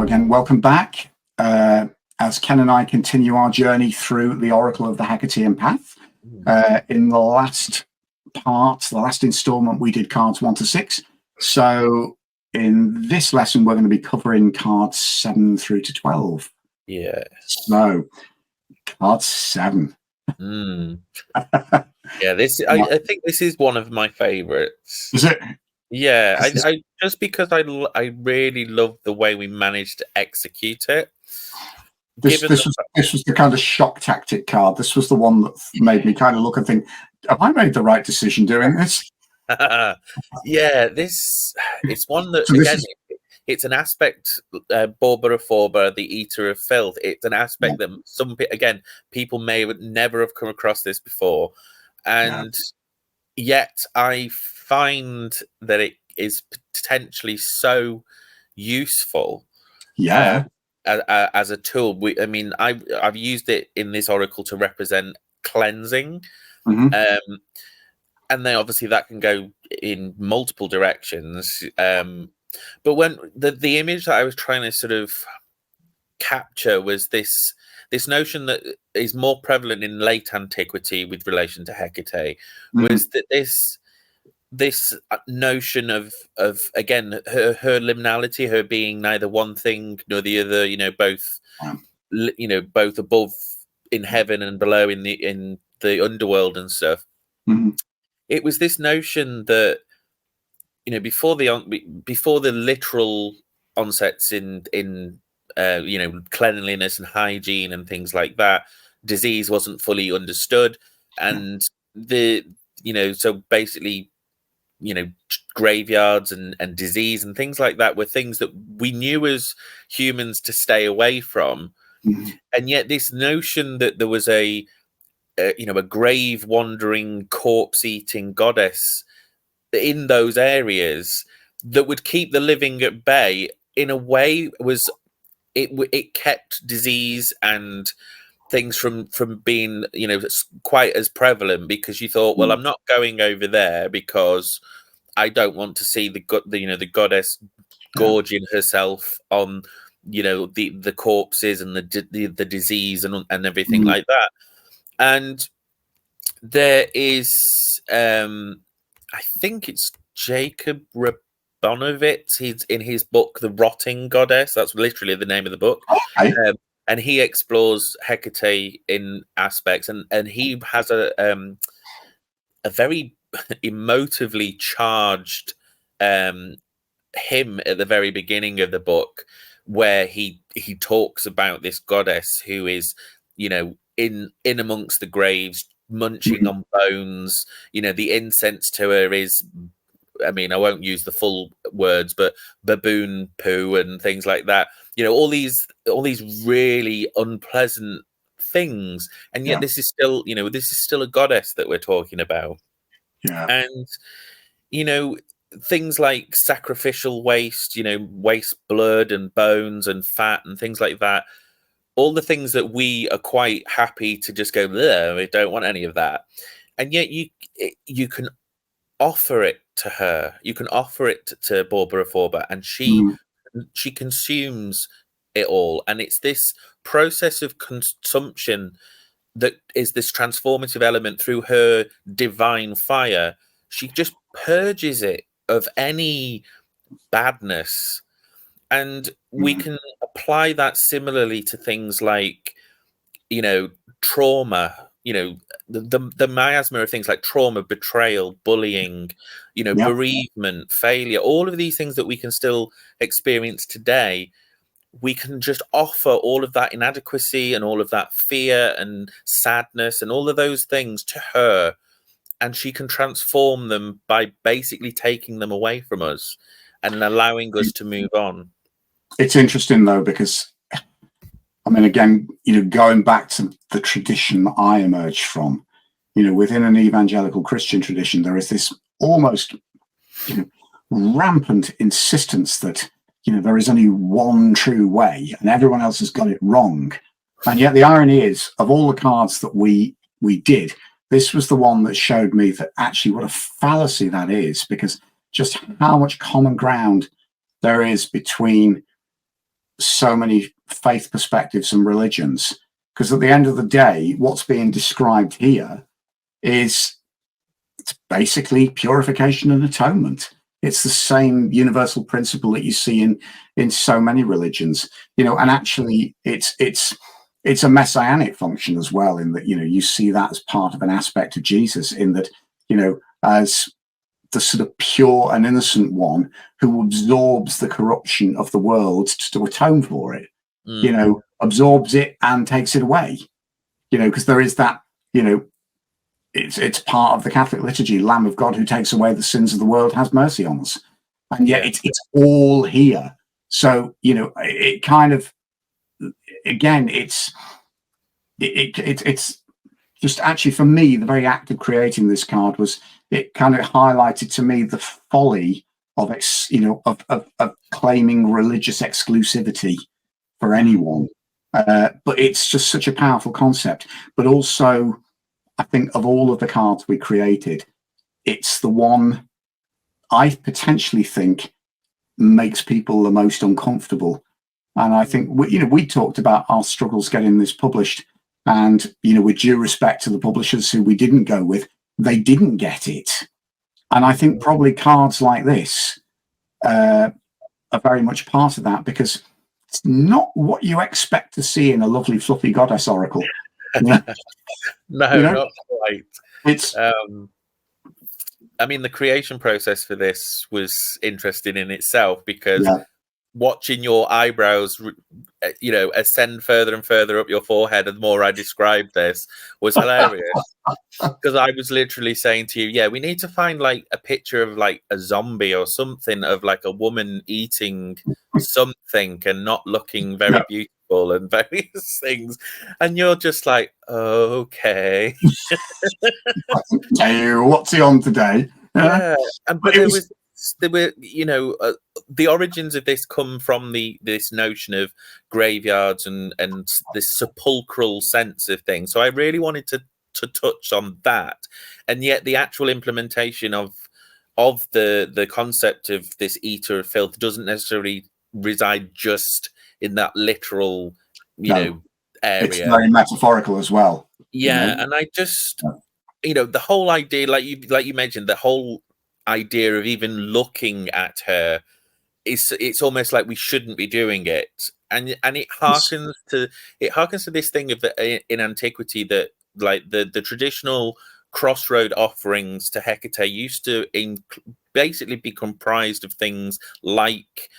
again, welcome back. As Ken and I continue our journey through the Oracle of the Hekatean Path. In the last part, the last installment, we did cards 1 to 6. So in this lesson, we're going to be covering cards 7 through to 12. Yeah. So, card 7. Yeah, I think this is one of my favorites. Is it? Yeah, I just because I really love the way we managed to execute it. This was the kind of shock tactic card. This was the one that made me kind of look and think, have I made the right decision doing this? Yeah, it's one that, it's an aspect, Borba Forba, the Eater of Filth. It's an aspect that people may never have come across this before. And yet I find that it is potentially so useful. Yeah. As a tool. I've used it in this oracle to represent cleansing. And then obviously that can go in multiple directions. But when the image that I was trying to sort of capture was this notion that is more prevalent in late antiquity with relation to Hecate, was that this notion of again her liminality, her being neither one thing nor the other, both above in heaven and below in the underworld and stuff. It was this notion that before the literal onsets in cleanliness and hygiene and things like that, disease wasn't fully understood, and so basically graveyards and disease and things like that were things that we knew as humans to stay away from. And yet this notion that there was a grave wandering, corpse eating goddess in those areas that would keep the living at bay, in a way it kept disease and things from being quite as prevalent, because you thought, well, I'm not going over there because I don't want to see the goddess gorging herself on the corpses and the disease and everything like that. And there is I think it's Jacob Rabonovitz, he's in his book The Rotting Goddess, that's literally the name of the book. And he explores Hecate in aspects, and he has a very emotively charged hymn at the very beginning of the book, where he talks about this goddess who is in amongst the graves, munching on bones. The incense to her is, I won't use the full words, but baboon poo and things like that. All these really unpleasant things, and yet this is still a goddess that we're talking about. And things like sacrificial waste, waste blood and bones and fat and things like that. All the things that we are quite happy to just go, we don't want any of that. And yet you can offer it to her. You can offer it to Borba Forba, and she consumes it all. And it's this process of consumption that is this transformative element through her divine fire. She just purges it of any badness. And we can apply that similarly to things like, trauma, the miasma of things like trauma, betrayal, bullying, bereavement, failure, all of these things that we can still experience today. We can just offer all of that inadequacy and all of that fear and sadness and all of those things to her, and she can transform them by basically taking them away from us and allowing us to move on. It's interesting though, because again, going back to the tradition that I emerged from, within an evangelical Christian tradition, there is this almost rampant insistence that there is only one true way and everyone else has got it wrong. And yet the irony is, of all the cards that we did, this was the one that showed me that actually what a fallacy that is, because just how much common ground there is between so many faith perspectives and religions, because at the end of the day, what's being described here is basically purification and atonement. It's the same universal principle that you see in so many religions, and actually it's a messianic function as well, in that, you see that as part of an aspect of Jesus, in that, as the sort of pure and innocent one who absorbs the corruption of the world to atone for it, absorbs it and takes it away, because there is that, it's part of the Catholic liturgy, Lamb of God who takes away the sins of the world, has mercy on us. And yet it's all here. So, it kind of, again, it's just, actually, for me, the very act of creating this card it kind of highlighted to me the folly of of claiming religious exclusivity for anyone. But it's just such a powerful concept. But also, I think of all of the cards we created, it's the one I potentially think makes people the most uncomfortable. And I think we talked about our struggles getting this published, and with due respect to the publishers who we didn't go with, they didn't get it. And I think probably cards like this are very much part of that, because it's not what you expect to see in a lovely fluffy goddess oracle. No, not quite. It's I mean, the creation process for this was interesting in itself, because watching your eyebrows, ascend further and further up your forehead, the more I described this, was hilarious. Because I was literally saying to you, we need to find like a picture of like a zombie or something, of like a woman eating something and not looking very beautiful and various things. And you're just like, okay. What's he on today? But there were, the origins of this come from this notion of graveyards and this sepulchral sense of things. So I really wanted to touch on that, and yet the actual implementation of the concept of this eater of filth doesn't necessarily reside just in that literal, area. It's very metaphorical as well. And I just, the whole idea, like you mentioned, the whole idea of even looking at her, it's almost like we shouldn't be doing it, and it harkens to this thing of in antiquity that, like, the traditional crossroad offerings to Hecate used to basically be comprised of things like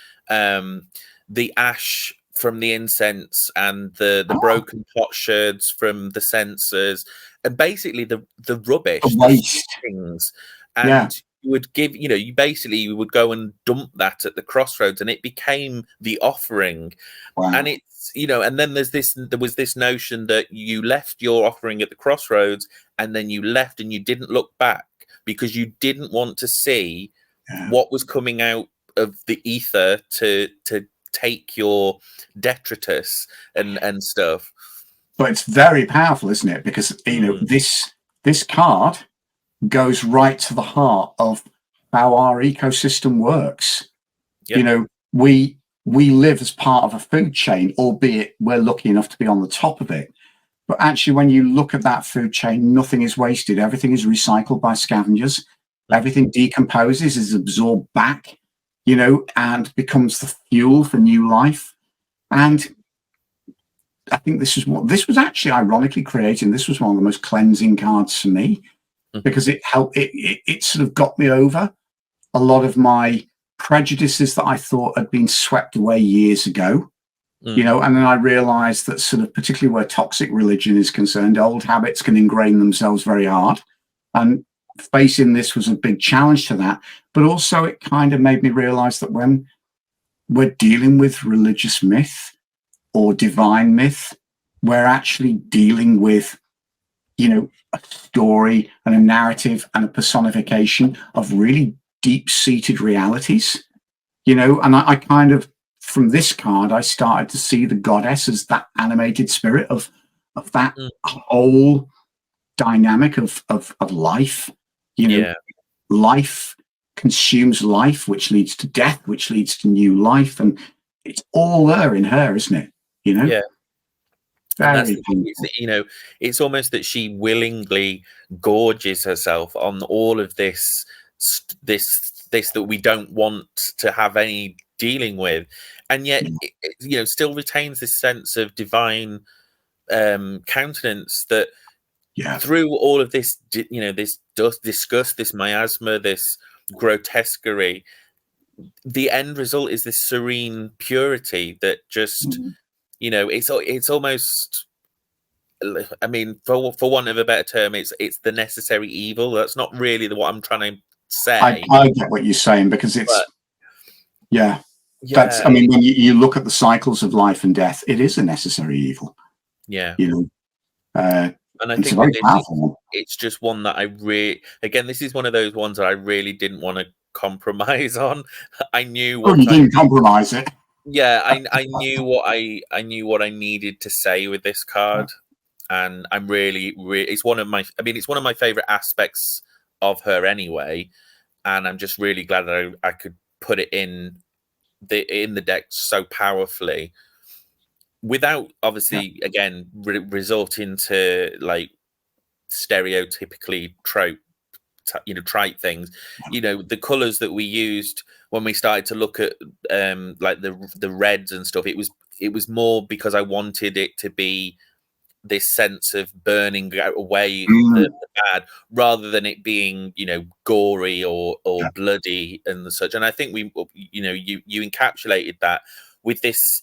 the ash from the incense and the broken potsherds from the censers, and basically the rubbish, the waste things. And you would give, you would go and dump that at the crossroads, and it became the offering. And it's, and then there was this notion that you left your offering at the crossroads, and then you left and you didn't look back, because you didn't want to see what was coming out of the ether to take your detritus and stuff. But it's very powerful, isn't it? Because this card goes right to the heart of how our ecosystem works. We live as part of a food chain, albeit we're lucky enough to be on the top of it. But actually, when you look at that food chain, nothing is wasted. Everything is recycled by scavengers. Everything decomposes, is absorbed back, and becomes the fuel for new life. And I think this was actually ironically creating. This was one of the most cleansing cards for me, because it helped. It sort of got me over a lot of my prejudices that I thought had been swept away years ago. And then I realized that, sort of, particularly where toxic religion is concerned, old habits can ingrain themselves very hard. And facing this was a big challenge to that. But also it kind of made me realize that when we're dealing with religious myth or divine myth, we're actually dealing with, a story and a narrative and a personification of really deep-seated realities, and I kind of, from this card, I started to see the goddess as that animated spirit of that whole dynamic of life. Life consumes life, which leads to death, which leads to new life. And it's all there in her, isn't it? You know, Yeah. And that's very the thing, painful. you know, it's almost that she willingly gorges herself on all of this that we don't want to have any dealing with, and yet you know, still retains this sense of divine countenance that through all of this, you know, this disgust, this miasma, this grotesquerie, the end result is this serene purity that just, you know, it's almost, I mean, for want of a better term, it's the necessary evil. That's not really what I'm trying to say. I get what you're saying, because it's, yeah, that's, I mean, when you look at the cycles of life and death, it is a necessary evil. Yeah. You know, and I it's think a very powerful one. It's just one that again, this is one of those ones that I really didn't want to compromise on. I knew what you didn't compromise it. Yeah, I knew what I knew what I needed to say with this card, and I'm really it's one of my, I mean, it's one of my favorite aspects of her anyway, and I'm just really glad that I could put it in the deck so powerfully, without obviously again resorting to like stereotypically trite things. You know, the colors that we used when we started to look at like the reds and stuff, it was more because I wanted it to be this sense of burning away the bad, rather than it being, you know, gory or bloody and such. And I think we, you know, you encapsulated that with this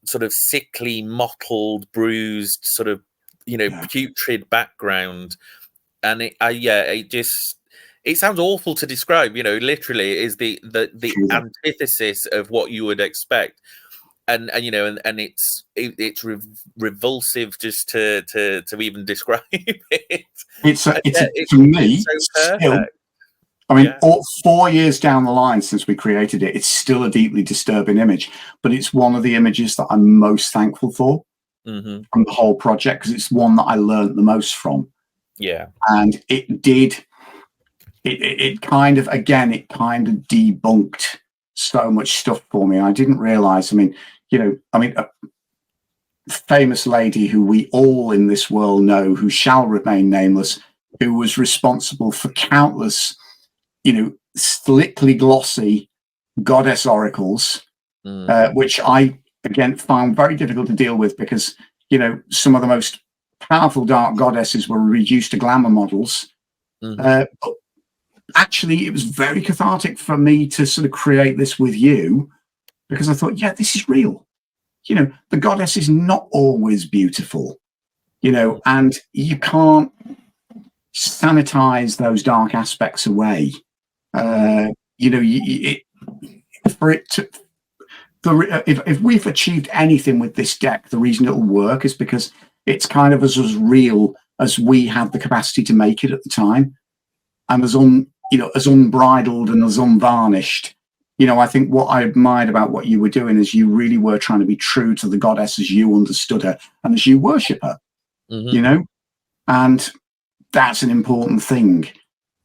sort of sickly, mottled, bruised, sort of, you know, putrid background. And it sounds awful to describe, you know, literally it is the antithesis of what you would expect. And you know, and it's revulsive just to even describe it. It's to me, so still, I mean, all 4 years down the line since we created it, it's still a deeply disturbing image, but it's one of the images that I'm most thankful for from the whole project, because it's one that I learned the most from. Yeah. And it kind of, again, it kind of debunked so much stuff for me. I didn't realize, I mean, you know, I mean, a famous lady who we all in this world know, who shall remain nameless, who was responsible for countless, you know, slickly glossy goddess oracles, which I, again, found very difficult to deal with, because, you know, some of the most powerful dark goddesses were reduced to glamour models. But actually, it was very cathartic for me to sort of create this with you, because I thought, yeah, this is real. You know, the goddess is not always beautiful, you know, and you can't sanitize those dark aspects away. You know, if we've achieved anything with this deck, the reason it'll work is because it's kind of as real as we had the capacity to make it at the time, and as unbridled and as unvarnished. You know, I think what I admired about what you were doing is you really were trying to be true to the goddess as you understood her and as you worship her. You know, and that's an important thing.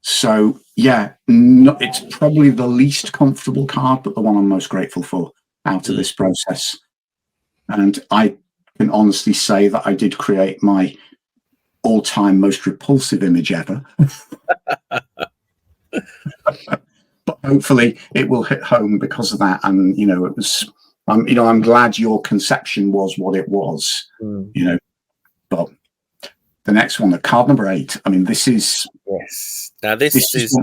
So yeah, it's probably the least comfortable card, but the one I'm most grateful for out of this process. And I can honestly say that I did create my all-time most repulsive image ever. But hopefully it will hit home because of that. And, you know, it was, you know, I'm glad your conception was what it was, you know. But the next one, the card number 8, I mean, this is... Yes. Now, this is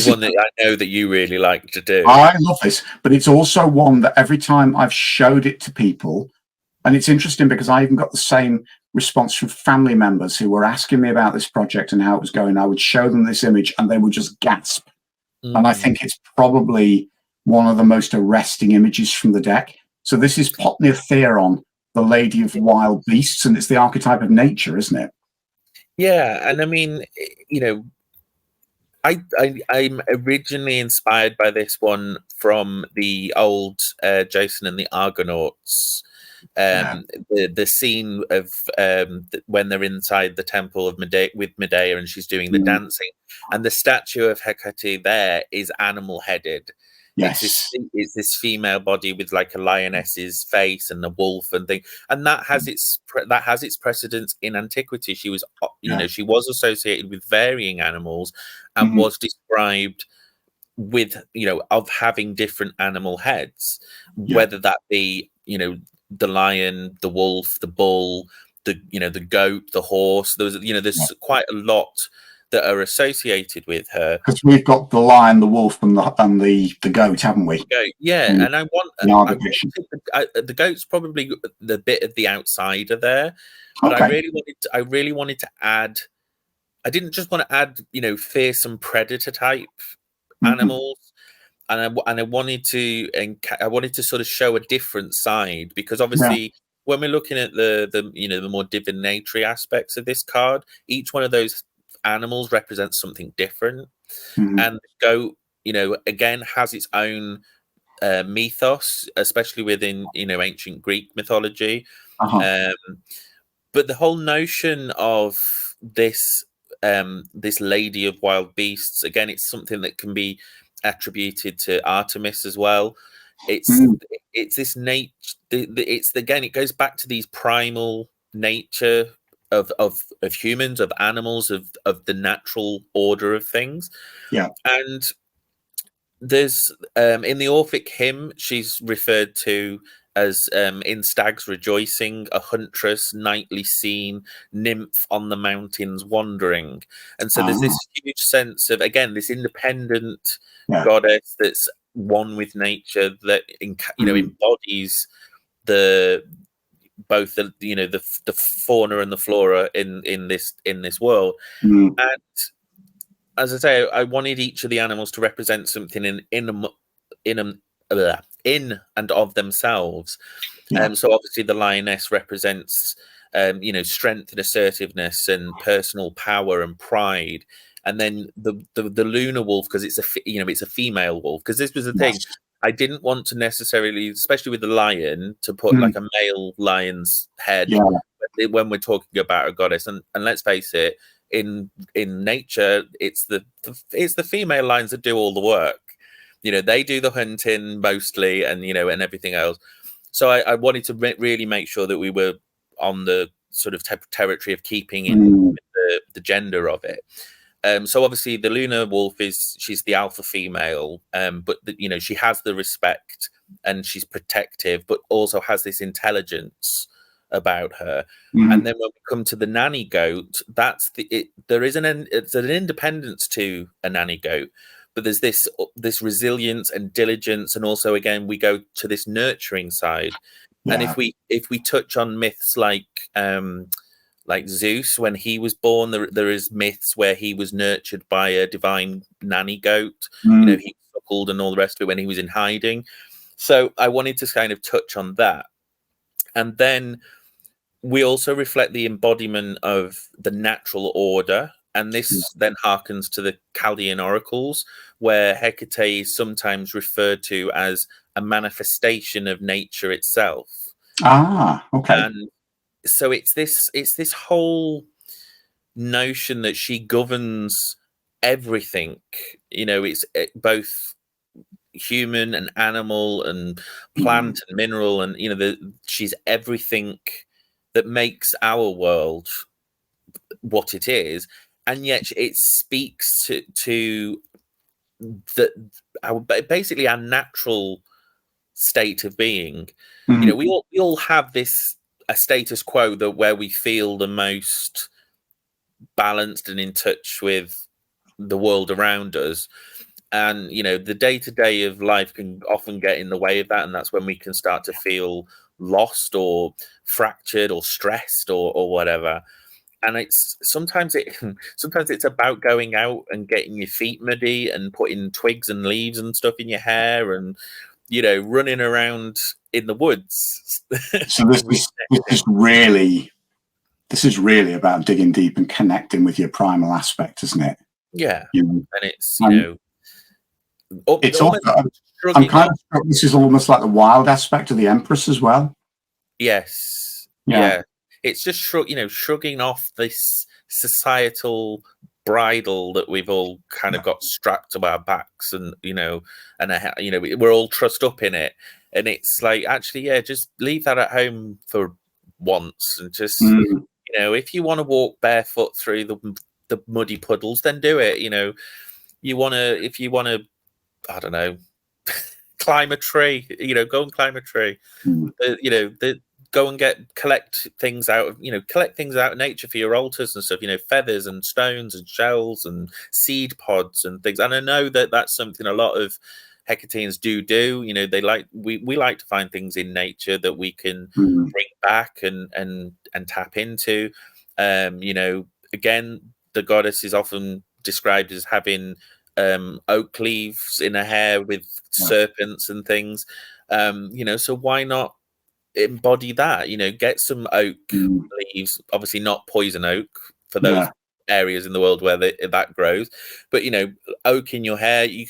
one that I know that you really like to do. I love this, but it's also one that every time I've showed it to people, and it's interesting because I even got the same response from family members who were asking me about this project and how it was going. I would show them this image and they would just gasp. And I think it's probably one of the most arresting images from the deck. So this is Potnir Theron, the Lady of Wild Beasts, and it's the archetype of nature, isn't it? Yeah, and I mean, you know, I'm originally inspired by this one from the old Jason and the Argonauts. The scene of when they're inside the temple of Medea and she's doing the dancing, and the statue of Hecate there is animal headed. Yes. It's this female body with like a lioness's face and a wolf and thing, and that has its precedence in antiquity. She was, she was associated with varying animals, and was described with, of having different animal heads, whether that be, the lion, the wolf, the bull, the goat, the horse. There's quite a lot that are associated with her, because we've got the lion, the wolf, and the goat, haven't we? Yeah, and the goat's probably the bit of the outsider there, but I really wanted to add. I didn't just want to add, fearsome predator type animals, and I wanted to sort of show a different side, because obviously when we're looking at the more divinatory aspects of this card, each one of those animals represents something different, and the goat, again, has its own mythos, especially within ancient Greek mythology. But the whole notion of this this lady of wild beasts, again, it's something that can be attributed to Artemis as well. It's this nature. It goes back to these primal nature of humans, of animals, of the natural order of things. And there's in the Orphic hymn, she's referred to as in Stag's Rejoicing, a huntress nightly seen, nymph on the mountains wandering. And so there's this huge sense of, again, this independent goddess that's one with nature, that embodies both the fauna and the flora in this world. And as I say, I wanted each of the animals to represent something in and of themselves. So obviously the lioness represents strength and assertiveness and personal power and pride. And then the lunar wolf, because it's a female wolf, because this was the thing. I didn't want to necessarily, especially with the lion, to put like a male lion's head when we're talking about a goddess. And let's face it, in nature, it's the female lions that do all the work. They do the hunting mostly, and and everything else. So I wanted to really make sure that we were on the sort of territory of keeping in the gender of it. So obviously the lunar wolf she's the alpha female, but she has the respect and she's protective, but also has this intelligence about her. And then when we come to the nanny goat, it's an independence to a nanny goat, but there's this resilience and diligence, and also again we go to this nurturing side. And if we touch on myths like Zeus, when he was born, there is myths where he was nurtured by a divine nanny goat. He suckled and all the rest of it when he was in hiding. So I wanted to kind of touch on that. And then we also reflect the embodiment of the natural order. And this then harkens to the Chaldean oracles, where Hecate is sometimes referred to as a manifestation of nature itself. And so it's this whole notion that she governs everything. It's both human and animal and plant and mineral, and she's everything that makes our world what it is. And yet it speaks to basically our natural state of being. We all have a status quo where we feel the most balanced and in touch with the world around us. And the day-to-day of life can often get in the way of that, and that's when we can start to feel lost or fractured or stressed or whatever. And sometimes it's about going out and getting your feet muddy and putting twigs and leaves and stuff in your hair and running around in the woods. So this is really about digging deep and connecting with your primal aspect, isn't it? And it's it's also, I'm kind of struck, this is almost like the wild aspect of the Empress as well. Yes. Yeah. It's just shrugging off this societal bridle that we've all kind of got strapped to our backs, and we're all trussed up in it, and it's like, actually, yeah, just leave that at home for once, and just if you want to walk barefoot through the muddy puddles, then do it. If you want to, I don't know, climb a tree, go and climb a tree. Go and collect things out of nature for your altars and stuff, feathers and stones and shells and seed pods and things. And I know that that's something a lot of Hecateans do. We like to find things in nature that we can bring back and tap into. Again, the goddess is often described as having oak leaves in her hair with serpents and things. So why not embody that? Get some oak leaves, obviously not poison oak for those areas in the world where that grows, but oak in your hair. You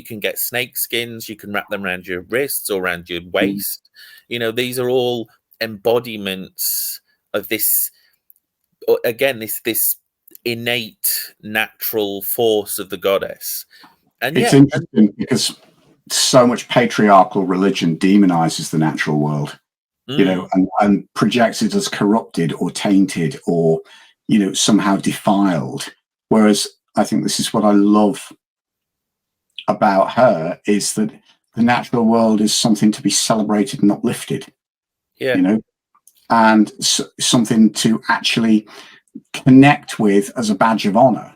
can get snake skins, you can wrap them around your wrists or around your waist. These are all embodiments of this, again, this innate natural force of the goddess. And it's interesting because so much patriarchal religion demonizes the natural world, and projects it as corrupted or tainted or somehow defiled, whereas I think this is what I love about her, is that the natural world is something to be celebrated and uplifted, and something to actually connect with as a badge of honor.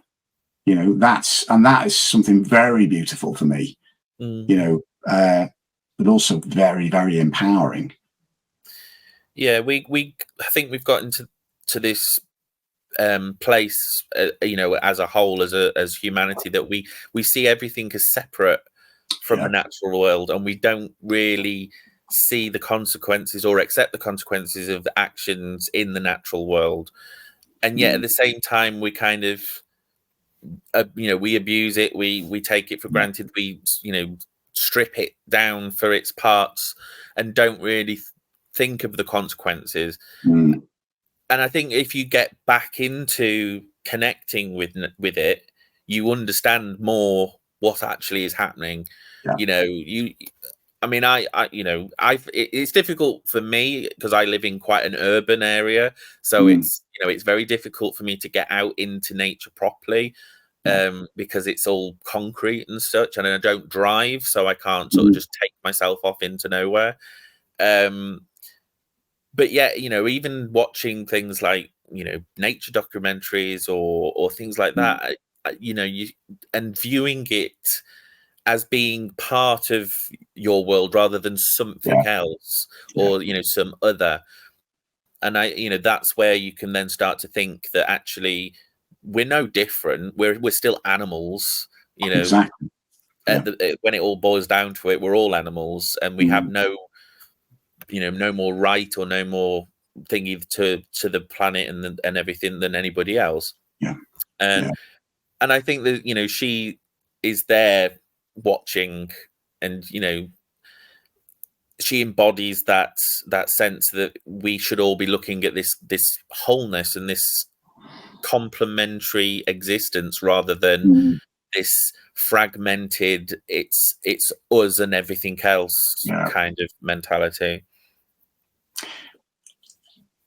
That is something very beautiful for me, but also very, very empowering. I think we've gotten to this place, as a whole, as humanity, that we see everything as separate from the natural world, and we don't really see the consequences or accept the consequences of the actions in the natural world. And yet at the same time, we kind of we abuse it, we take it for granted, we strip it down for its parts and don't really think of the consequences. And I think if you get back into connecting with it, you understand more what actually is happening. It's difficult for me because I live in quite an urban area, so it's very difficult for me to get out into nature properly, because it's all concrete and such, and I don't drive, so I can't sort of just take myself off into nowhere. But even watching things like nature documentaries or things like that, and viewing it as being part of your world rather than something else, or some other. And that's where you can then start to think that actually we're no different. We're still animals. Exactly. When it all boils down to it, we're all animals, and we have no more right or no more thingy to the planet and everything than anybody else. And I think that she is there watching, and she embodies that sense that we should all be looking at this wholeness and this complementary existence rather than this fragmented, it's us and everything else kind of mentality.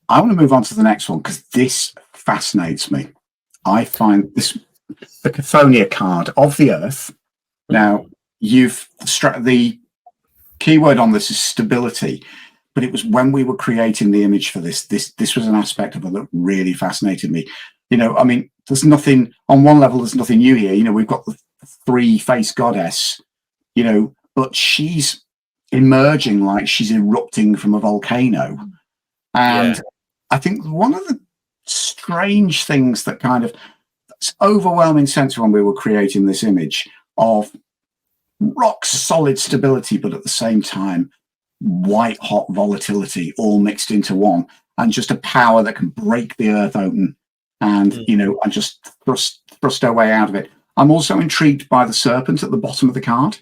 I want to move on to the next one because this fascinates me. I find this the Chthonian card of the Earth. Now, the keyword on this is stability, but it was when we were creating the image for this was an aspect of it that really fascinated me. There's nothing on one level. There's nothing new here. We've got the three-faced goddess. But she's emerging like she's erupting from a volcano, and I think one of the strange things that kind of overwhelming sense when we were creating this image of rock solid stability, but at the same time white hot volatility all mixed into one, and just a power that can break the earth open and and just thrust our way out of it. I'm also intrigued by the serpent at the bottom of the card.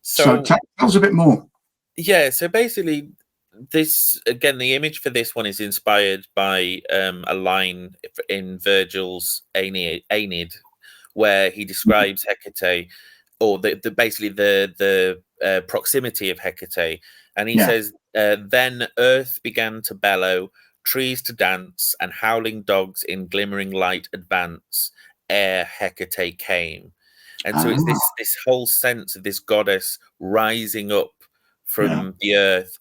So tell us a bit more. So basically this again, the image for this one is inspired by a line in Virgil's Aeneid, where he describes Hecate, or basically the proximity of Hecate, and he says, "Then earth began to bellow, trees to dance, and howling dogs in glimmering light advance, ere Hecate came." And so it's this whole sense of this goddess rising up from the earth.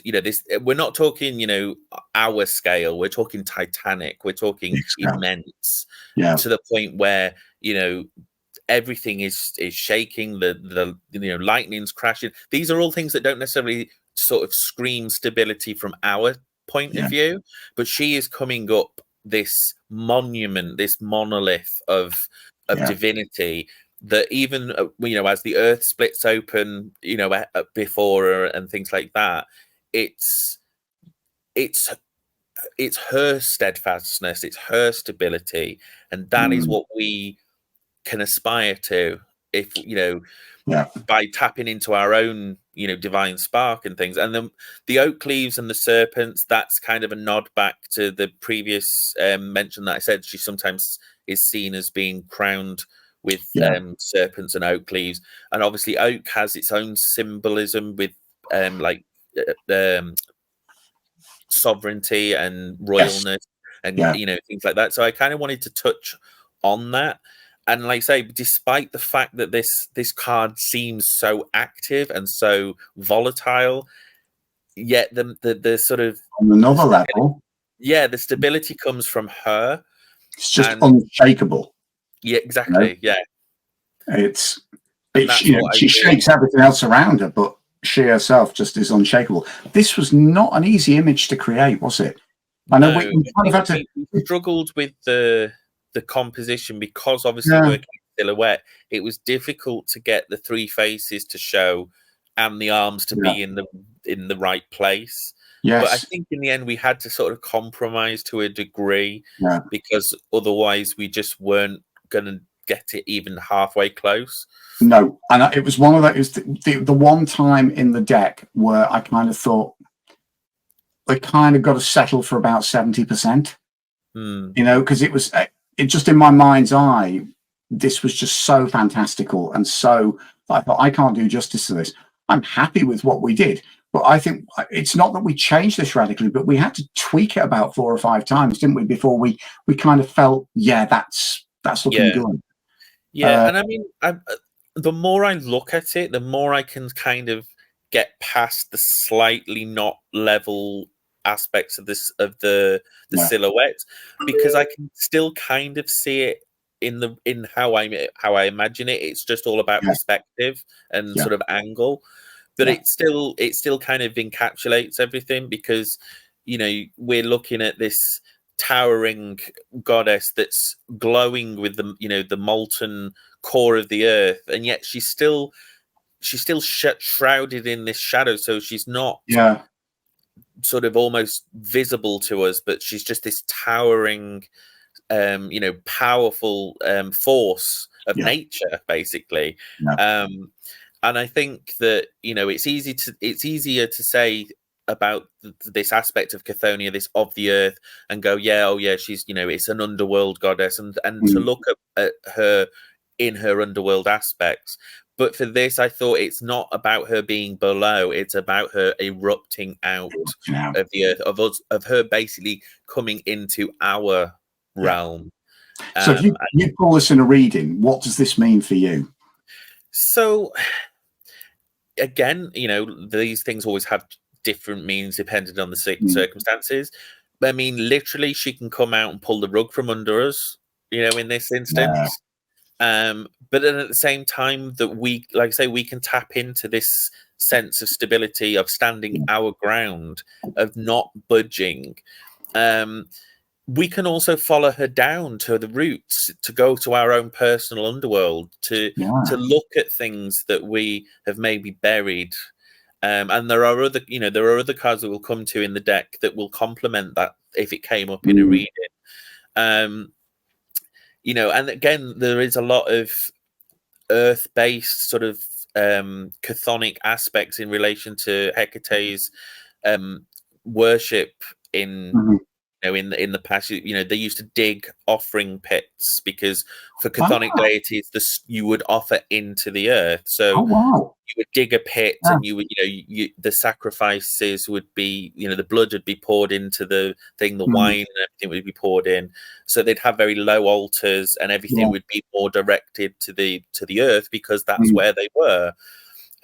This, we're not talking, our scale. We're talking titanic. We're talking immense, to the point where everything is shaking. The lightning's crashing. These are all things that don't necessarily sort of scream stability from our point of view, but she is coming up this monument, this monolith of divinity, that even as the earth splits open before her and things like that, it's her steadfastness, it's her stability, and that is what we can aspire to, if by tapping into our own divine spark and things. And then the oak leaves and the serpents, that's kind of a nod back to the previous mention that I said. She sometimes is seen as being crowned with serpents and oak leaves, and obviously oak has its own symbolism with sovereignty and royalness and things like that. So I kind of wanted to touch on that. And like I say, despite the fact that this card seems so active and so volatile, yet the sort of on another level, the stability comes from her. It's just unshakable. Yeah, exactly. She shakes everything else around her, but she herself just is unshakable. This was not an easy image to create, was it? I know we kind of had to. We struggled with the composition because obviously working silhouette, it was difficult to get the three faces to show and the arms to be in the right place. Yes. But I think in the end we had to sort of compromise to a degree, because otherwise we just weren't going to get it even halfway close. No, and it was one of those, the one time in the deck where I kind of thought I kind of got to settle for about 70%, because it was just in my mind's eye, this was just so fantastical, and so I thought, I can't do justice to this. I'm happy with what we did, but I think it's not that we changed this radically, but we had to tweak it about 4 or 5 times, didn't we, before we kind of felt, that's looking good. And I mean, the more I look at it, the more I can kind of get past the slightly not level aspects of the silhouette, because I can still kind of see it in how I imagine it. It's just all about perspective and sort of angle, but it still kind of encapsulates everything, because we're looking at this towering goddess that's glowing with the molten core of the earth, and yet she's still shrouded in this shadow, so she's not sort of almost visible to us, but she's just this towering powerful force of nature, basically. And I think that it's easier to say about this aspect of Chthoniya, this of the earth, and go, she's it's an underworld goddess, and to look at her in her underworld aspects. But for this, I thought it's not about her being below; it's about her erupting out of the earth, of her basically coming into our realm. So if you call this in a reading, what does this mean for you? So again, these things always have different meanings depending on the circumstances. I mean, literally, she can come out and pull the rug from under us, in this instance. But then at the same time, that we, like I say, we can tap into this sense of stability, of standing our ground, of not budging. We can also follow her down to the roots, to go to our own personal underworld, to look at things that we have maybe buried. And there are other cards that we'll come to in the deck that will complement that if it came up in a reading. And again, there is a lot of earth-based sort of chthonic aspects in relation to Hecate's worship in Mhm. in the past. They used to dig offering pits because for Ah, chthonic deities, you would offer into the earth. So oh wow. you would dig a pit, Yeah. and you would, the sacrifices would be, the blood would be poured into the thing, the wine and everything would be poured in. So they'd have very low altars, and everything would be more directed to the earth because that's where they were.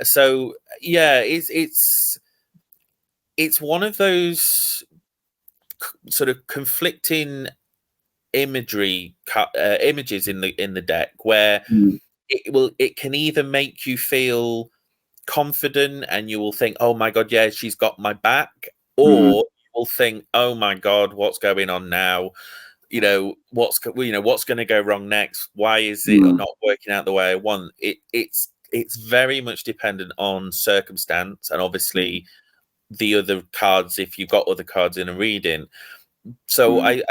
So yeah, it's one of those sort of conflicting images in the deck where it can either make you feel confident and you will think, oh my god, yeah, she's got my back, or you will think, oh my god, what's going on now? What's going to go wrong next? Why is it not working out the way I want? It's very much dependent on circumstance and obviously the other cards, if you've got other cards in a reading. So I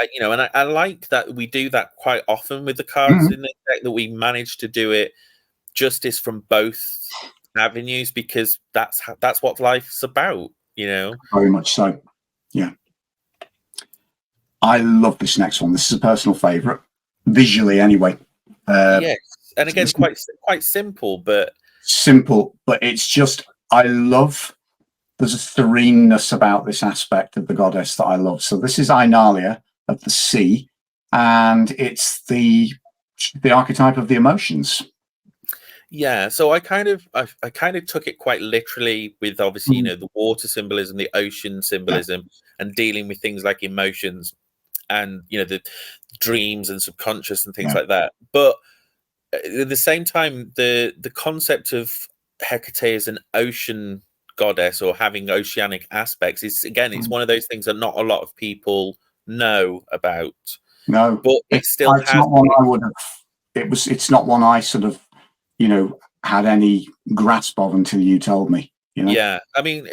like that we do that quite often with the cards in the deck, that we manage to do it justice from both avenues, because that's what life's about. Very much so. Yeah. I love this next one. This is a personal favourite, visually anyway. Yes, and again, quite simple, but simple. But it's just, I love. There's a sereneness about this aspect of the goddess that I love. So this is Ainalia of the sea, and it's the archetype of the emotions. Yeah, so I kind of took it quite literally with obviously the water symbolism, the ocean symbolism, and dealing with things like emotions and the dreams and subconscious and things like that. But at the same time, the concept of Hecate as an ocean goddess or having oceanic aspects is, again, it's one of those things that not a lot of people know about. No, but it's not one I would have. It's not one I sort of had any grasp of until you told me. Yeah, I mean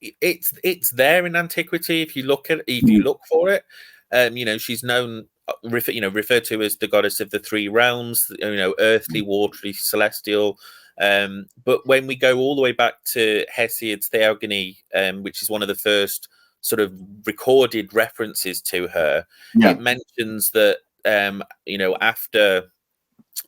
it's there in antiquity if you look for it. She's known, referred to as the goddess of the three realms. Earthly, watery, celestial. But when we go all the way back to Hesiod's Theogony, which is one of the first sort of recorded references to her, it mentions that after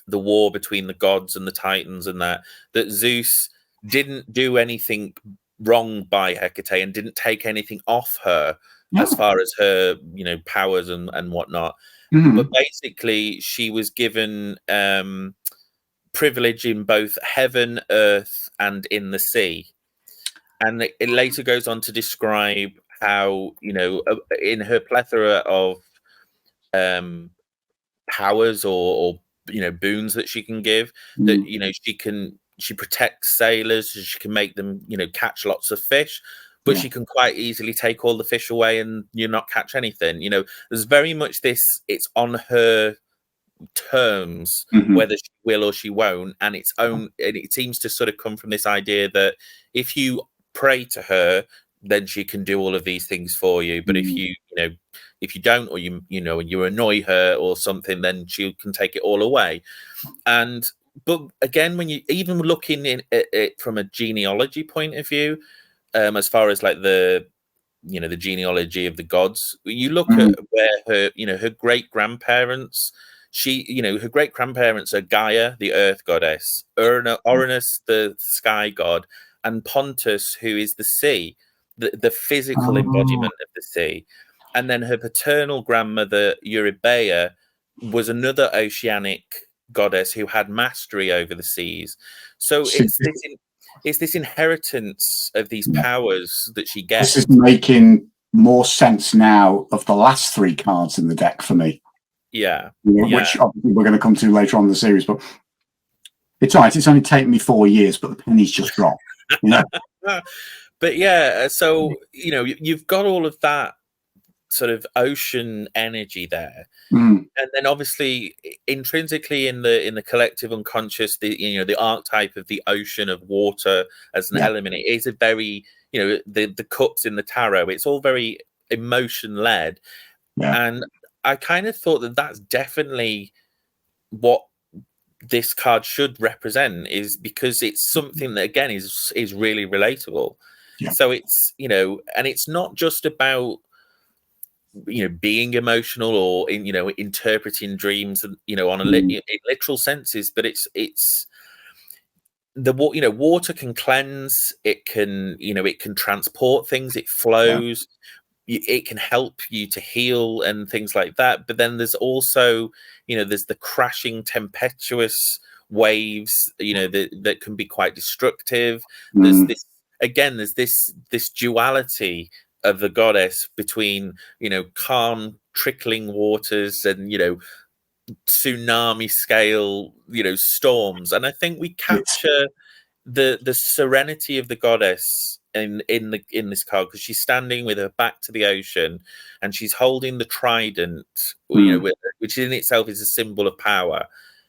the war between the gods and the Titans, and that Zeus didn't do anything wrong by Hecate and didn't take anything off her as far as her powers and whatnot. But basically she was given privilege in both heaven, earth, and in the sea. And it later goes on to describe how in her plethora of powers or boons that she can give, that she protects sailors, she can make them catch lots of fish, but she can quite easily take all the fish away and not catch anything. There's very much this, it's on her terms whether she will or she won't, and it seems to sort of come from this idea that if you pray to her, then she can do all of these things for you, but if you don't, or you annoy her or something, then she can take it all away. But again, when you even looking at it from a genealogy point of view, as far as like the genealogy of the gods, you look at where her great grandparents, her great grandparents are Gaia, the earth goddess, Uranus, the sky god, and Pontus, who is the sea, the physical embodiment of the sea. And then her paternal grandmother, Eurybaea, was another oceanic goddess who had mastery over the seas. So it's this inheritance of these powers that she gets. This is making more sense now of the last three cards in the deck for me. Yeah. Which obviously we're going to come to later on in the series, but it's all right. It's only taken me 4 years, but the penny's just dropped. But yeah, so you've got all of that sort of ocean energy there, and then obviously intrinsically in the collective unconscious, the archetype of the ocean of water as an element, it is a very the cups in the tarot, it's all very emotion led, and I kind of thought that that's definitely what this card should represent, is because it's something that again is really relatable. Yeah. So it's, you know, and it's not just about, you know, being emotional or in, you know, interpreting dreams, you know, on a in literal senses, but it's the you know, water can cleanse, it can, you know, it can transport things, it flows, it can help you to heal and things like that. But then there's also, you know, there's the crashing tempestuous waves, you know, that can be quite destructive. There's this, again, there's this duality of the goddess between, you know, calm trickling waters and, you know, tsunami scale, you know, storms. And I think we capture the serenity of the goddess in this card, because she's standing with her back to the ocean and she's holding the trident, you know, which in itself is a symbol of power.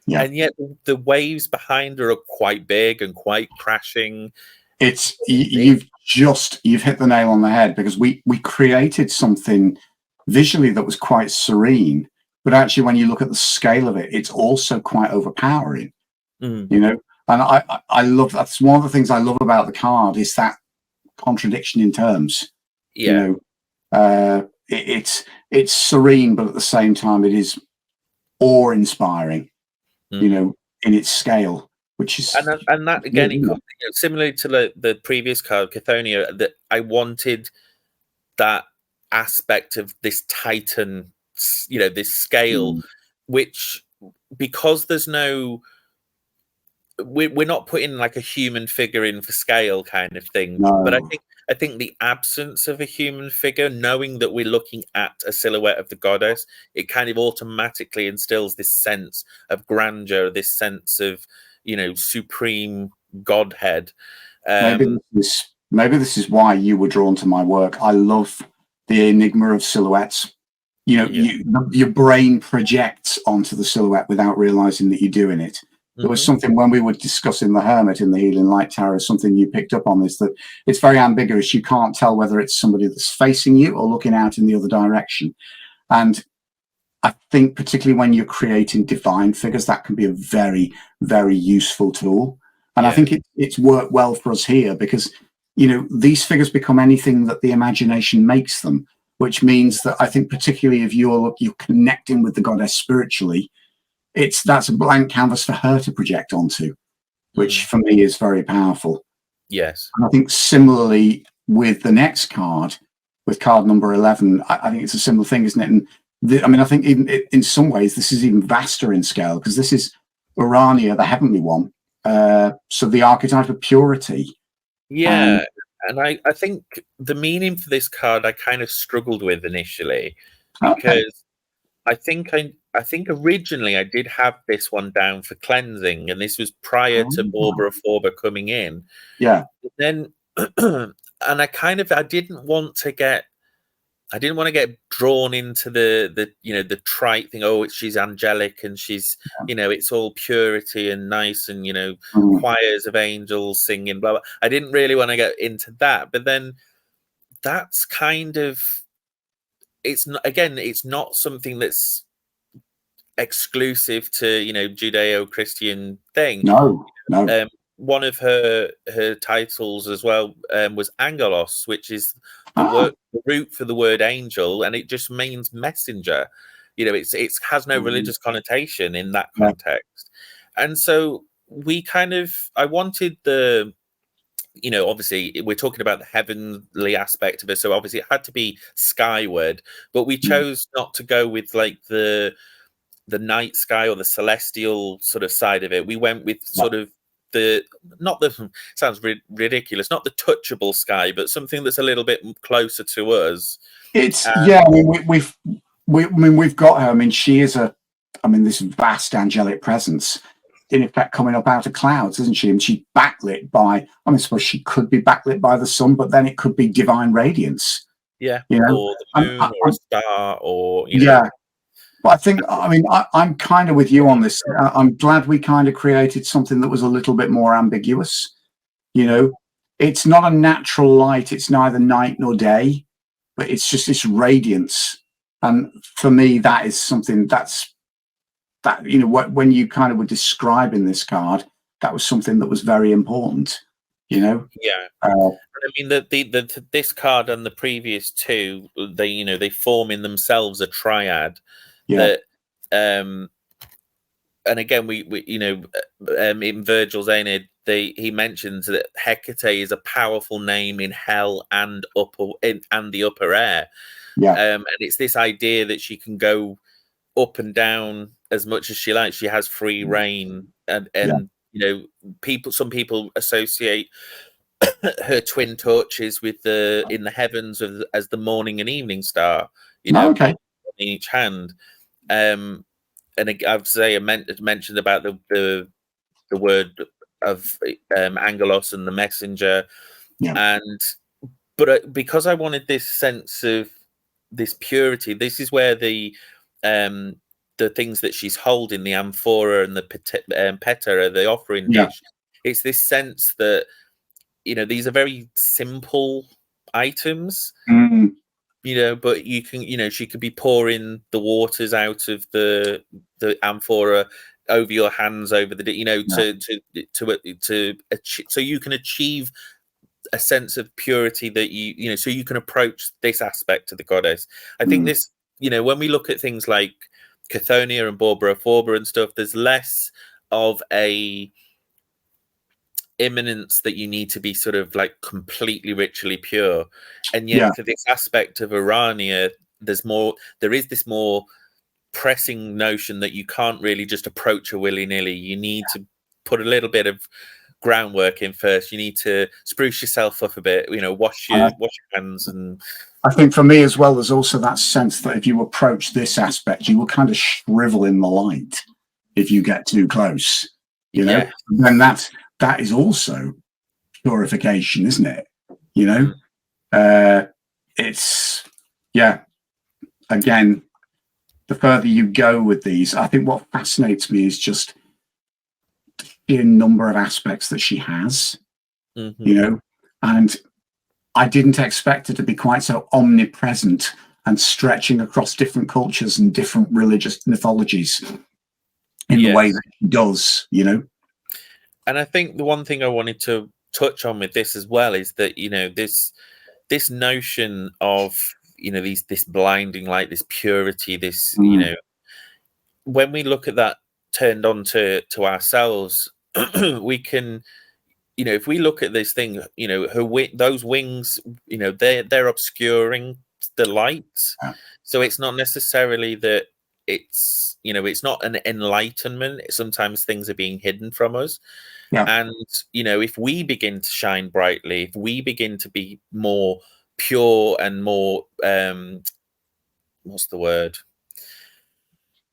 Yeah. And yet the waves behind her are quite big and quite crashing. It's you've hit the nail on the head, because we created something visually that was quite serene, but actually when you look at the scale of it, it's also quite overpowering. You know, and I love, that's one of the things I love about the card, is that contradiction in terms. You know, it's serene, but at the same time it is awe-inspiring, you know, in its scale, which is, and that again, it comes, you know, similarly to the previous card, Cathonia, that I wanted that aspect of this titan, you know, this scale, which, because there's no, we're not putting like a human figure in for scale kind of thing. But I think the absence of a human figure, knowing that we're looking at a silhouette of the goddess, it kind of automatically instills this sense of grandeur, this sense of, you know, supreme godhead. Maybe this is why you were drawn to my work. I love the enigma of silhouettes. You know, your brain projects onto the silhouette without realizing that you're doing it. There was something when we were discussing the Hermit in the Healing Light Tarot, something you picked up on, is that it's very ambiguous. You can't tell whether it's somebody that's facing you or looking out in the other direction. And I think particularly when you're creating divine figures, that can be a very, very useful tool. And I think it's worked well for us here, because, you know, these figures become anything that the imagination makes them, which means that I think particularly if you're connecting with the goddess spiritually, that's a blank canvas for her to project onto, which for me is very powerful. Yes. And I think similarly with the next card, with card number 11, I think it's a similar thing, isn't it? And I mean, I think even in some ways this is even vaster in scale, because this is Urania, the heavenly one. So the archetype of purity. Yeah. And I think the meaning for this card I kind of struggled with initially, because I think originally I did have this one down for cleansing, and this was prior to Barbara Forber coming in. Yeah. But then, and I didn't want to get drawn into the you know, the trite thing. Oh, she's angelic and she's, you know, it's all purity and nice and, you know, choirs of angels singing, blah blah. I didn't really want to get into that, but then that's kind of, it's not something that's exclusive to, you know, Judeo-Christian thing. No. One of her titles as well was Angelos, which is the root for the word angel, and it just means messenger. You know, it has no religious connotation in that context. And so I wanted the, you know, obviously we're talking about the heavenly aspect of it, so obviously it had to be skyward, but we chose not to go with like the night sky or the celestial sort of side of it. We went with sort of sounds ridiculous, not the touchable sky, but something that's a little bit closer to us. It's I mean, we've got her. I mean, she is this vast angelic presence, in effect coming up out of clouds, isn't she? And she's backlit by, I suppose she could be backlit by the sun, but then it could be divine radiance. Yeah, you know? or the moon, or a star, or, you know. But I think, I'm kind of with you on this. I'm glad we kind of created something that was a little bit more ambiguous. You know, it's not a natural light. It's neither night nor day, but it's just this radiance. And for me, that is something that, you know, when you kind of were describing this card, that was something that was very important. you know. Yeah. Uh, I mean, this card and the previous two, they form in themselves a triad yeah, that, and again, we in Virgil's Aeneid, he mentions that Hecate is a powerful name in hell and the upper air, yeah, and it's this idea that she can go up and down as much as she likes. She has free reign, and yeah. some people associate her twin torches with the in the heavens as the morning and evening star, No, okay. one in each hand. And I'd say I mentioned about the word of angelos and the messenger, Yeah, but because I wanted this sense of this purity, this is where the things that she's holding, the amphora and the petera, the offering yeah, dish, it's this sense that these are very simple items, mm, but you can, she could be pouring the waters out of the amphora over your hands, over the, yeah, to achieve, so you can achieve a sense of purity that so you can approach this aspect of the goddess. I think mm, this, when we look at things like Cathonia and Barbara Forba and stuff, there's less of a imminence that you need to be sort of like completely ritually pure, and yeah, yet for this aspect of Urania, there is this more pressing notion that you can't really just approach her willy-nilly. You need to put a little bit of groundwork in first. You need to spruce yourself up a bit, wash and your hands. And I think for me as well, there's also that sense that if you approach this aspect, you will kind of shrivel in the light if you get too close, yeah. And that is also purification, isn't it? You know, Mm. it's, yeah, again, the further you go with these, I think what fascinates me is just the number of aspects that she has, Mm-hmm. And I didn't expect her to be quite so omnipresent and stretching across different cultures and different religious mythologies in the way Yes. that she does, And I think the one thing I wanted to touch on with this as well is that this notion of this blinding light, this purity, this Mm, when we look at that turned on to ourselves, we can, if we look at this thing, those wings, they're obscuring the light. yeah, So it's not necessarily that it's not an enlightenment. Sometimes things are being hidden from us. yeah, And, if we begin to shine brightly, if we begin to be more pure and more, what's the word?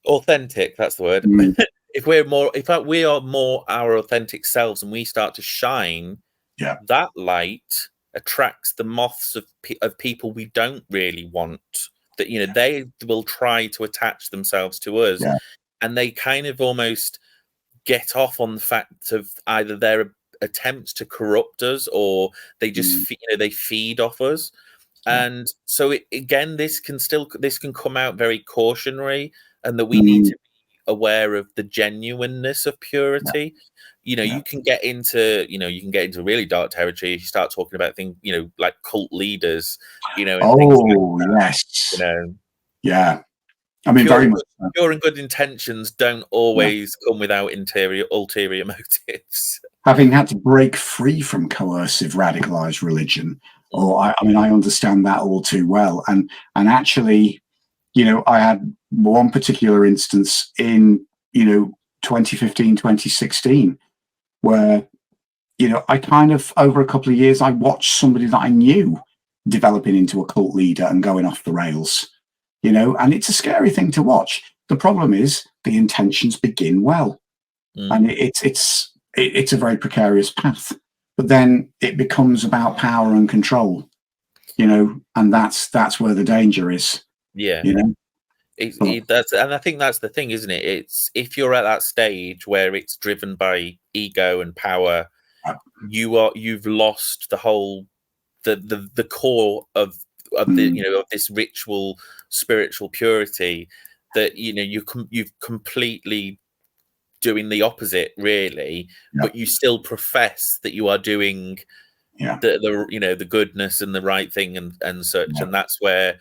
Authentic, that's the word. mm, If we are more our authentic selves and we start to shine, yeah, that light attracts the moths of people we don't really want. That they will try to attach themselves to us, yeah, and they kind of almost get off on the fact of either their attempts to corrupt us, or they just mm, they feed off us. yeah, And so again, this can come out very cautionary, and that we need mm, to be aware of the genuineness of yeah, purity. yeah. You can get into really dark territory if you start talking about things, like cult leaders, and things like Oh, that. yes. You know, Yeah. I mean, pure very and much good, so. pure and good intentions don't Yeah. always come without ulterior motives. Having had to break free from coercive radicalized religion, or I mean, I understand that all too well. And actually, I had one particular instance in, 2015, 2016, where, I kind of, over a couple of years, I watched somebody that I knew developing into a cult leader and going off the rails, and it's a scary thing to watch. The problem is the intentions begin well, and it's a very precarious path, but then it becomes about power and control, and that's where the danger is, Yeah. you know. But That's, and I think that's the thing, isn't it? It's if you're at that stage where it's driven by ego and power, uh, you've lost the whole the core of the mm, of this ritual spiritual purity, that you've completely doing the opposite, really, but you still profess that you are doing the goodness and the right thing and such, and that's where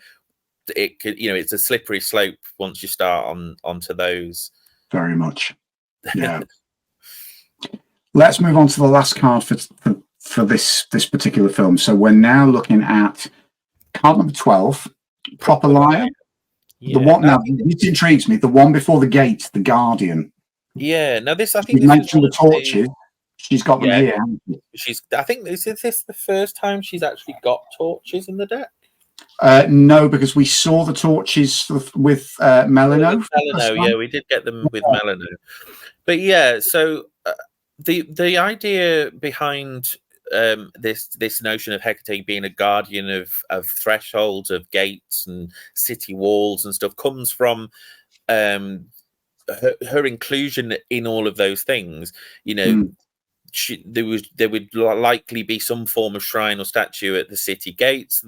it could, it's a slippery slope once you start onto those. Very much. Yeah. Let's move on to the last card for this particular film. So we're now looking at card number 12, Proper Liar. The one now, this intrigues me. The one before the gate, the Guardian. Yeah. Now this, I think you mentioned the torches. She's got them here. I think is this the first time she's actually got torches in the deck? No, because we saw the torches with Melano. Yeah, we did get them with Melano. But yeah, so the idea behind this notion of Hecate being a guardian of thresholds, of gates and city walls and stuff comes from her inclusion in all of those things. There would likely be some form of shrine or statue at the city gates.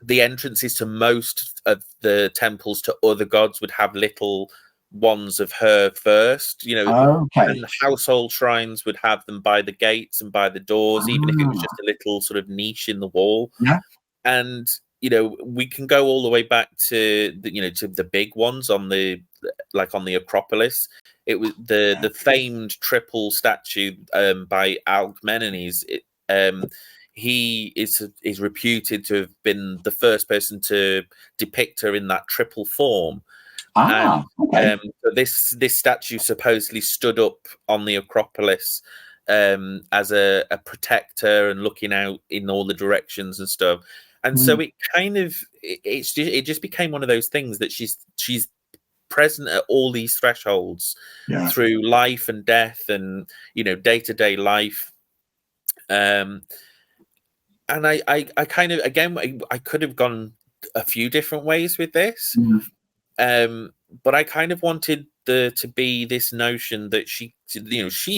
The entrances to most of the temples to other gods would have little ones of her first, and the household shrines would have them by the gates and by the doors, even if it was just a little sort of niche in the wall. And we can go all the way back to the big ones on the Acropolis. It was the famed triple statue by Alcmenenes. He is reputed to have been the first person to depict her in that triple form. So this statue supposedly stood up on the Acropolis as a protector and looking out in all the directions and stuff. And so it kind of it just became one of those things that she's present at all these thresholds through life and death and day-to-day life. And I kind of, again, I could have gone a few different ways with this. But I kind of wanted there to be this notion that she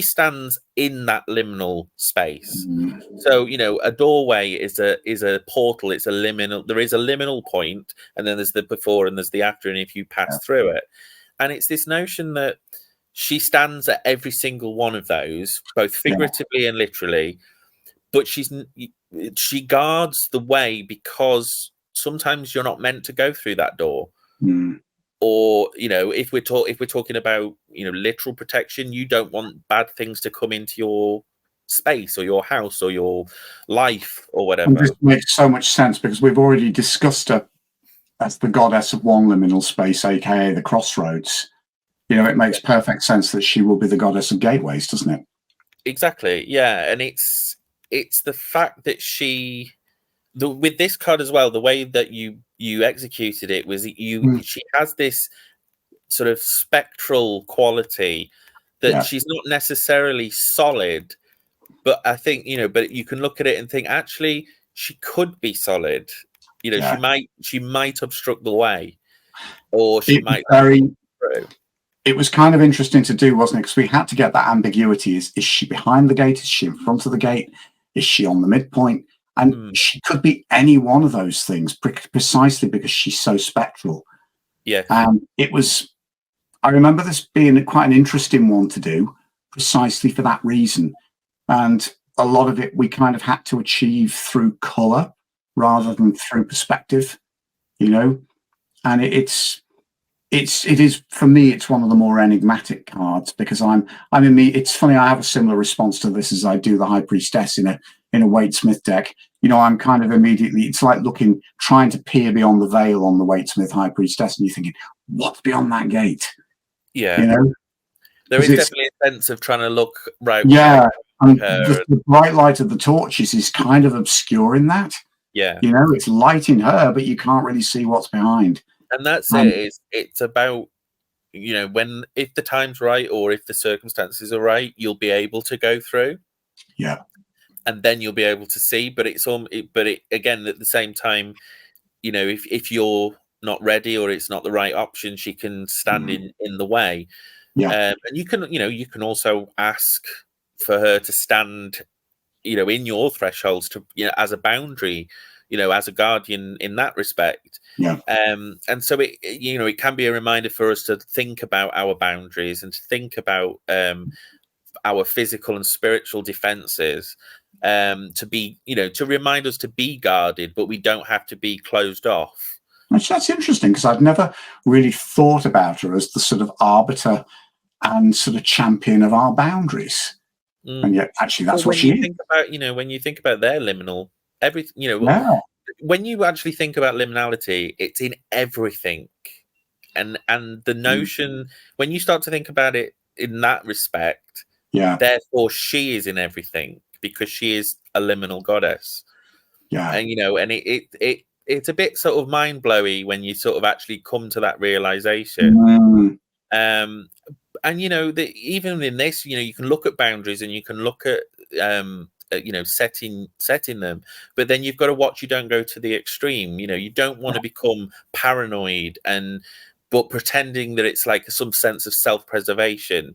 stands in that liminal space. So a doorway is a portal. It's a liminal. There is a liminal point, and then there's the before and there's the after. And if you pass through it, and it's this notion that she stands at every single one of those, both figuratively and literally. But she guards the way because sometimes you're not meant to go through that door. Or if we're talking about literal protection, you don't want bad things to come into your space or your house or your life or whatever. And this makes so much sense because we've already discussed her as the goddess of one liminal space, aka the crossroads. It makes perfect sense that she will be the goddess of gateways, doesn't it? Exactly. Yeah, and it's the fact that with this card as well, the way that you executed it was she has this sort of spectral quality that she's not necessarily solid, but I think but you can look at it and think actually she could be solid. She might obstruct the way, or she might. It was kind of interesting to do, wasn't it? Because we had to get that ambiguity: is she behind the gate? Is she in front of the gate? Is she on the midpoint? And she could be any one of those things precisely because she's so spectral. Yeah. And I remember this being quite an interesting one to do precisely for that reason. And a lot of it we kind of had to achieve through color rather than through perspective, and it is for me, it's one of the more enigmatic cards because it's funny. I have a similar response to this as I do the High Priestess in a Waite-Smith deck. I'm kind of immediately, it's like trying to peer beyond the veil on the Waite-Smith High Priestess, and you're thinking, what's beyond that gate? Yeah. There is definitely a sense of trying to look right. Yeah. And the bright light of the torches is kind of obscuring that. Yeah. It's lighting her, but you can't really see what's behind. And that's it's about, if the time's right or if the circumstances are right, you'll be able to go through. Yeah. And then you'll be able to see, but again, at the same time, if you're not ready or it's not the right option, she can stand in the way. Yeah. And you can also ask for her to stand, in your thresholds to, as a boundary, as a guardian in that respect. Yeah. And so it can be a reminder for us to think about our boundaries and to think about our physical and spiritual defenses, to be, to remind us to be guarded, but we don't have to be closed off. That's interesting, because I'd never really thought about her as the sort of arbiter and sort of champion of our boundaries. And yet, actually, that's what she is. When you think about their liminal, everything, Yeah. when you actually think about liminality, it's in everything. And the notion, when you start to think about it in that respect, therefore she is in everything, because she is a liminal goddess. Yeah. And and it's a bit sort of mind blowy when you sort of actually come to that realization. And even in this, you can look at boundaries and you can look at setting them, but then you've got to watch you don't go to the extreme. You don't want to become paranoid but pretending that it's like some sense of self-preservation.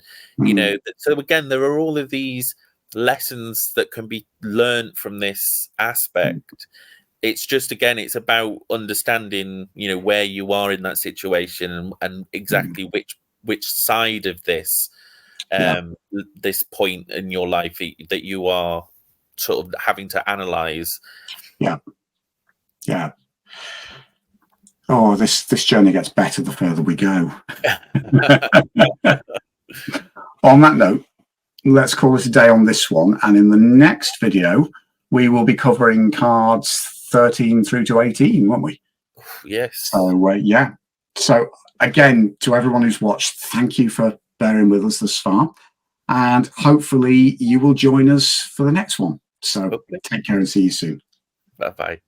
So again, there are all of these lessons that can be learned from this aspect. It's just, again, it's about understanding where you are in that situation and exactly which side of this this point in your life that you are sort of having to analyze. Yeah. Oh, this journey gets better the further we go. On that note, let's call it a day on this one, and in the next video we will be covering cards 13 through to 18, won't we? Yes. So again, to everyone who's watched, thank you for bearing with us thus far, and hopefully you will join us for the next one. So take care and see you soon. Bye-bye.